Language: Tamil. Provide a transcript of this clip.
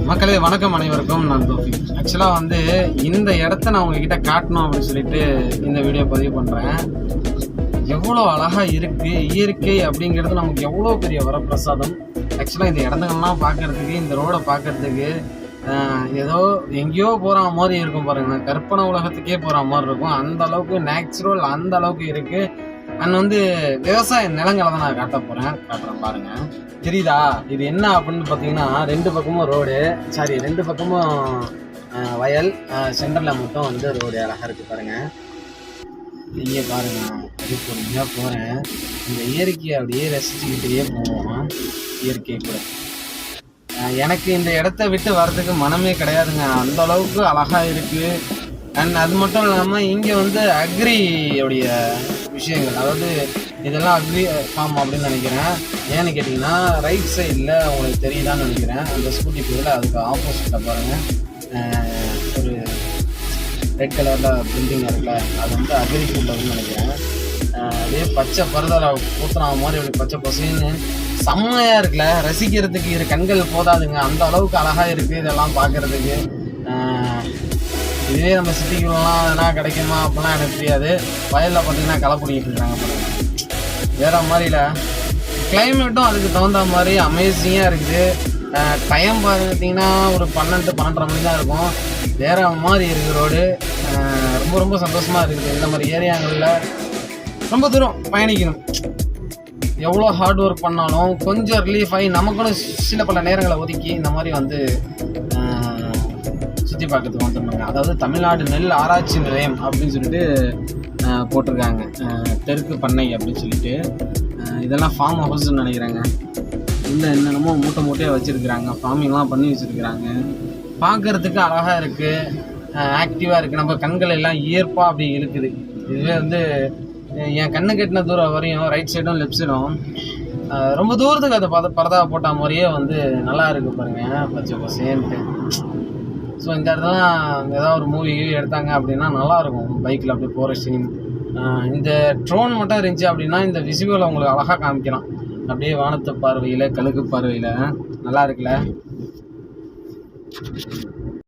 மக்களே வணக்கம், அனைவருக்கும் நான் தோஃபிக். ஆக்சுவலாக வந்து இந்த இடத்த நான் உங்ககிட்ட காட்டணும் அப்படின்னு சொல்லிட்டு இந்த வீடியோ பதிவு பண்ணுறேன். எவ்வளோ அழகாக இருக்குது இயற்கை அப்படிங்கிறது நமக்கு எவ்வளோ பெரிய வரப்பிரசாதம். ஆக்சுவலாக இந்த இடத்துங்கள்லாம் பார்க்குறதுக்கு, இந்த ரோடை பார்க்குறதுக்கு ஏதோ எங்கேயோ போகிற மாதிரி இருக்கும் பாருங்க. கற்பனை உலகத்துக்கே போகிற மாதிரி இருக்கும். அந்த அளவுக்கு நேச்சுரல், அந்த அளவுக்கு இருக்குது. அண்ட் வந்து விவசாய நிலங்களை தான் நான் காட்டுறேன் பாருங்க. தெரியுதா? இது என்ன அப்படின்னு பார்த்தீங்கன்னா, ரெண்டு பக்கமும் ரோடு, ரெண்டு பக்கமும் வயல், சென்டரில் மட்டும் வந்து ரோடு அழகாக இருக்குது பாருங்க. இங்கே பாருங்க, அது பொறுமையாக போகிறேன். இந்த இயற்கையை அப்படியே ரசிச்சுக்கிட்டே போவோம். இயற்கை கூட எனக்கு இந்த இடத்த விட்டு வர்றதுக்கு மனமே கிடையாதுங்க. அந்த அளவுக்கு அழகாக இருக்குது. அண்ட் அது மட்டும் இல்லாமல் இங்கே வந்து அக்ரியோடைய விஷயங்கள், அதாவது இதெல்லாம் அக்ரி ஃபார்ம் அப்படின்னு நினைக்கிறேன். ஏன்னு கேட்டிங்கன்னா, ரைட் சைடில் உங்களுக்கு தெரியுதான்னு நினைக்கிறேன், அந்த ஸ்கூட்டி போதில் அதுக்கு ஆப்போசிட்டில் பாருங்கள் ஒரு ரெட் கலரில் பில்டிங் இருக்குல்ல, அது வந்து அக்ரிகல்ச்சர்னு நினைக்கிறேன். அப்படியே பச்சை பருதலை ஊற்றுனா மாதிரி அப்படி பச்சை பசுன்னு செம்மையாக இருக்குல்ல. ரசிக்கிறதுக்கு இரு கண்கள் போதாதுங்க, அந்த அளவுக்கு அழகாக இருக்குது இதெல்லாம் பார்க்குறதுக்கு. இதுவே நம்ம சிட்டிக்குள்ளலாம் எதனா கிடைக்குமா அப்படிலாம் எனக்கு தெரியாது. வயலில் பார்த்தீங்கன்னா களை பிடிக்கிட்டு இருக்காங்க பாருங்க. வேறு மாதிரில கிளைமேட்டும் அதுக்கு தகுந்த மாதிரி அமேசிங்காக இருக்குது. டைம் பார்த்தீங்கன்னா ஒரு 12-12:30 மணி தான் இருக்கும். வேறு மாதிரி இருக்குது ரோடு. ரொம்ப ரொம்ப சந்தோஷமாக இருக்குது. இந்த மாதிரி ஏரியாங்களில் ரொம்ப தூரம் பயணிக்கணும். எவ்வளோ ஹார்ட் ஒர்க் பண்ணாலும் கொஞ்சம் ரிலீஃப் ஆகி நமக்குன்னு சில பல நேரங்களை ஒதுக்கி இந்த மாதிரி வந்து சுற்றி பார்க்கறதுக்கு வந்துருந்தாங்க. அதாவது தமிழ்நாடு நெல் ஆராய்ச்சி நிலையம் அப்படின்னு சொல்லிட்டு போட்டிருக்காங்க, தெற்கு பண்ணை அப்படின்னு சொல்லிட்டு. இதெல்லாம் ஃபார்ம் ஹவுஸ்ன்னு நினைக்கிறாங்க. இல்லை என்னென்னமோ மூட்டையாக வச்சுருக்குறாங்க, ஃபார்மிங்லாம் பண்ணி வச்சுருக்குறாங்க. பார்க்குறதுக்கு அழகாக இருக்குது, ஆக்டிவாக இருக்குது. நம்ம கண்கள் எல்லாம் ஈர்ப்பாக அப்படி இருக்குது. இதுவே வந்து என் கண்ணு கெட்டின தூரம் வரையும் ரைட் சைடும் லெஃப்ட் சைடும் ரொம்ப தூரத்துக்கு அதை பரதா போட்ட மாதிரியே வந்து நல்லா இருக்குது பாருங்கள், பச்சை பசேன்ட்டு. ஸோ இந்த இடத்துலாம் ஏதாவது ஒரு மூவி எடுத்தாங்க அப்படின்னா நல்லாயிருக்கும். பைக்கில் அப்படி போகிற சீன், இந்த ட்ரோன் மட்டும் இருந்துச்சு அப்படின்னா இந்த விசுவலை உங்களுக்கு அழகாக காமிக்கலாம். அப்படியே வானத்து பார்வையில், கழுகு பார்வையில் நல்லா இருக்குல்ல.